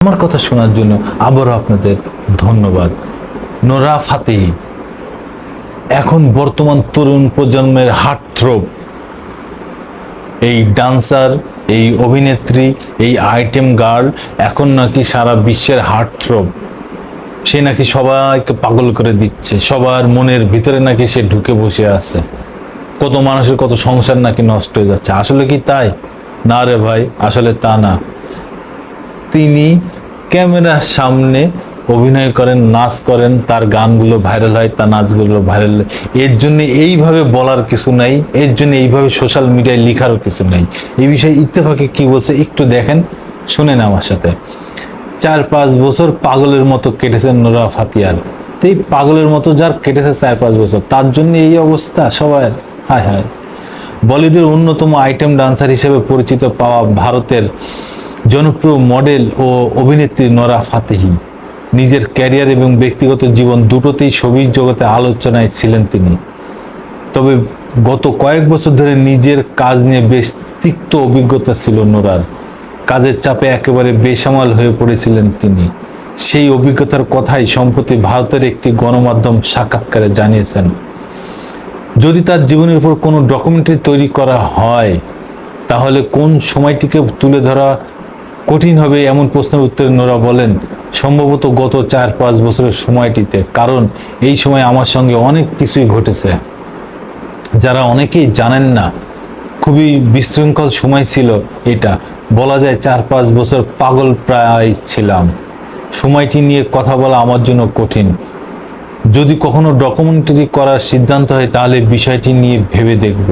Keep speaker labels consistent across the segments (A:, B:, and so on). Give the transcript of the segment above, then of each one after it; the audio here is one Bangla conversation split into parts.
A: আমার কথা শোনার জন্য আবারও আপনাদের ধন্যবাদ। নোরা ফাতেহি এখন বর্তমান তরুণ প্রজন্মের হার্টথ্রোব, এই ডান্সার, এই অভিনেত্রী, এই আইটেম গার্ল এখন নাকি সারা বিশ্বের হার্টথ্রোব। সে নাকি সবাইকে পাগল করে দিচ্ছে, সবার মনের ভিতরে নাকি সে ঢুকে বসে আছে। কত মানুষের কত সংসার নাকি নষ্ট হয়ে যাচ্ছে। আসলে কি তাই? না রে ভাই, আসলে তা না। তিনি ক্যামেরার সামনে অভিনয় করেন, নাচ করেন, তার গানগুলো ভাইরাল হয়, তার নাচগুলো ভাইরাল হয়। এর জন্য এইভাবে বলার কিছু নাই, এর জন্য এইভাবে সোশ্যাল মিডিয়ায় লেখারও কিছু নাই। এই বিষয়ে ইত্তেফাকে কি বলছে একটু দেখেন, শুনেন আমার সাথে। 4-5 বছর পাগলের মতো কেটেছেন নোরা ফাতিয়ার। তো এই পাগলের মতো যার কেটেছে 4-5 বছর, তার জন্য এই অবস্থা সবার। হায় হায়। বলিউডের অন্যতম আইটেম ডান্সার হিসেবে পরিচিত পাওয়া ভারতের জনপ্রিয় মডেল ও অভিনেত্রী নোরা ফাতেহি নিজের ক্যারিয়ার এবং ব্যক্তিগত জীবন দুটোতেই ছবির জগতে আলোচনায় ছিলেন তিনি। তবে গত কয়েক বছর ধরে নিজের কাজ নিয়ে বেশ তিক্ত অভিজ্ঞতা ছিল নোরার। কাজের চাপে একেবারে বেসামাল হয়ে পড়েছিলেন তিনি। সেই অভিজ্ঞতার কথাই সম্প্রতি ভারতের একটি গণমাধ্যম সাক্ষাৎকারে জানিয়েছেন। যদি তার জীবনের উপর কোনো ডকুমেন্টারি তৈরি করা হয় তাহলে কোন সময়টিকে তুলে ধরা কঠিন হবে, এমন প্রশ্নের উত্তরে নোরা বলেন, সম্ভবত গত 4-5 বছরের সময়টিতে, কারণ এই সময় আমার সঙ্গে অনেক কিছুই ঘটেছে যারা অনেকেই জানেন না। খুবই বিশৃঙ্খল সময় ছিল এটা, বলা যায় 4-5 বছর পাগল প্রায় ছিলাম। সময়টি নিয়ে কথা বলা আমার জন্য কঠিন। যদি কখনো ডকুমেন্টারি করার সিদ্ধান্ত হয় তাহলে বিষয়টি নিয়ে ভেবে দেখব।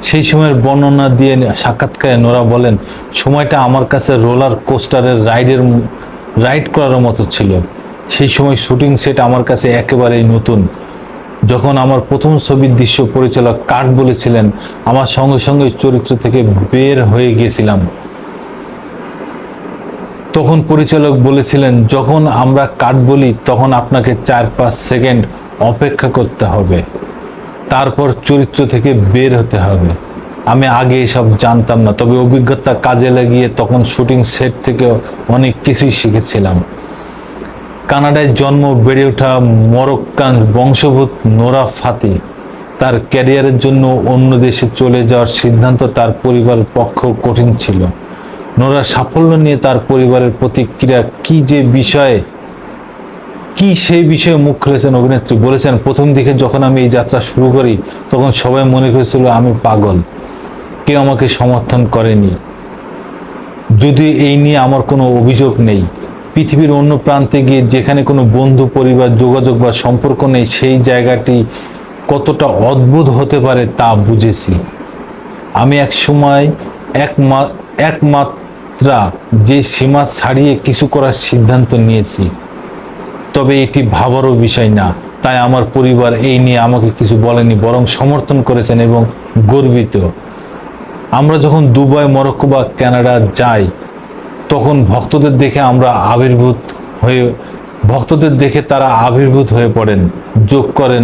A: সেই সময়ের বর্ণনা দিয়ে সাক্ষাৎকারে নোরা বলেন, সময়টা আমার কাছে রোলার কোস্টারের রাইড করার মতো ছিল। সেই সময় শুটিং সেট আমার কাছে একেবারেই নতুন। যখন আমার প্রথম ছবির দৃশ্য পরিচালক কাট বলেছিলেন, আমার সঙ্গে সঙ্গে চরিত্র থেকে বের হয়ে গিয়েছিলাম। তখন পরিচালক বলেছিলেন, যখন আমরা কাট বলি তখন আপনাকে 4-5 সেকেন্ড অপেক্ষা করতে হবে, তারপর চরিত্র থেকে বের হতে হবে। আমি আগে এসব জানতাম না, তবে অভিজ্ঞতা কাজে লাগিয়ে তখন শুটিং সেট থেকে অনেক কিছুই শিখেছিলাম। কানাডায় জন্ম, বেড়ে ওঠা মরক্কান বংশোদ্ভূত নোরা ফাতেহি তার ক্যারিয়ারের জন্য অন্য দেশে চলে যাওয়ার সিদ্ধান্ত তার পরিবারের পক্ষেও কঠিন ছিল। নোরার সাফল্য নিয়ে তার পরিবারের প্রতিক্রিয়া কি সেই বিষয়ে মুখ খুলেছেন অভিনেত্রী। বলেছেন, প্রথম দিকে যখন আমি এই যাত্রা শুরু করি তখন সবাই মনে করেছিল আমি পাগল, কেউ আমাকে সমর্থন করেনি। যদিও এই নিয়ে আমার কোনো অভিযোগ নেই। পৃথিবীর অন্য প্রান্তে গিয়ে যেখানে কোনো বন্ধু, পরিবার, যোগাযোগ বা সম্পর্ক নেই, সেই জায়গাটি কতটা অদ্ভুত হতে পারে তা বুঝেছি। আমি এক সময় একমাত্রা যে সীমা ছাড়িয়ে কিছু করার সিদ্ধান্ত নিয়েছি। তবে এটি ভাবারও বিষয় না। তাই আমার পরিবার এই নিয়ে আমাকে কিছু বলেনি, বরং সমর্থন করেছেন এবং গর্বিত। আমরা যখন দুবাই, মরক্কো বা কানাডা যাই তখন ভক্তদের দেখে তারা আবির্ভূত হয়ে পড়েন, যোগ করেন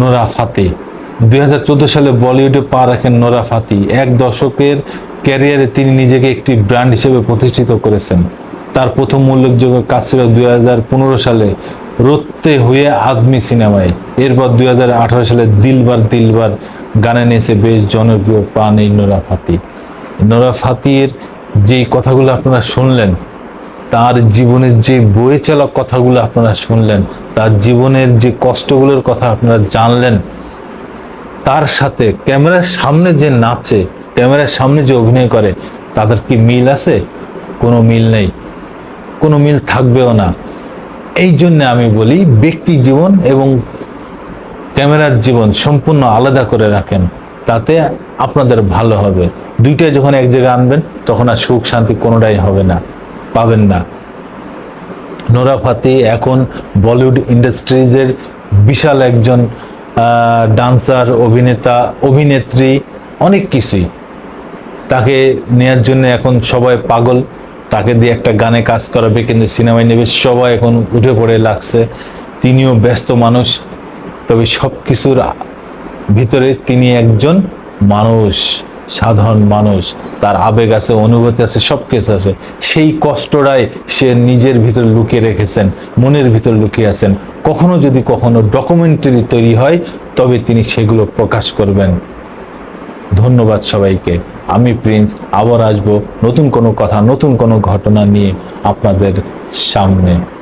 A: নোরা ফাতেহি। 2014 সালে বলিউডে পা রাখেন নোরা ফাতেহি। এক দশকের ক্যারিয়ারে তিনি নিজেকে একটি ব্র্যান্ড হিসেবে প্রতিষ্ঠিত করেছেন। তার প্রথম উল্লেখযোগ্য কাজ ছিল 2015 সালে রোতে হুয়ে আদমি সিনেমায়। এরপর 2018 সালে দিলবার দিলবার গানে নিয়েছে বেশ জনপ্রিয় প্রাণ এই নোরা ফাতেহি। নোরা ফাতেহির যে কথাগুলো আপনারা শুনলেন, তার জীবনের যে বয়ে চলা কথাগুলো আপনারা শুনলেন, তার জীবনের যে কষ্টগুলোর কথা আপনারা জানলেন, তার সাথে ক্যামেরার সামনে যে নাচে, ক্যামেরার সামনে যে অভিনয় করে, তাদের কি মিল আছে? কোনো মিল নেই, কোনো মিল থাকবেও না। এই জন্য আমি বলি, ব্যক্তি জীবন এবং ক্যামেরার জীবন সম্পূর্ণ আলাদা করে রাখেন, তাতে আপনাদের ভালো হবে। দুইটা যখন এক জায়গায় আনবেন তখন আর সুখ শান্তি কোনোটাই হবে না, পাবেন না। নোরা ফাতেহি এখন বলিউড ইন্ডাস্ট্রিজের বিশাল একজন ডান্সার, অভিনেত্রী, অনেক কিছুই। তাকে নেয়ার জন্য এখন সবাই পাগল, তাকে দিয়ে একটা গানে কাজ করাবে, কিন্তু সিনেমায় নেবে, সবাই এখন উঠে পড়ে লাগছে। তিনিও ব্যস্ত মানুষ, তবে সব কিছুর ভিতরে তিনি একজন মানুষ। সাধারণ মানুষ, তার আবেগ আছে, অনুভূতি আছে, সব কিছু আছে, সেই কষ্টটাই সে নিজের ভিতর লুকিয়ে রেখেছেন, মনের ভিতর লুকিয়ে আছেন। কখনো ডকুমেন্টারি তৈরি হয় তবে তিনি সেগুলো প্রকাশ করবেন। ধন্যবাদ সবাইকে। আমি প্রিন্স, আবার আসবো নতুন কোনো কথা, নতুন কোনো ঘটনা নিয়ে আপনাদের সামনে।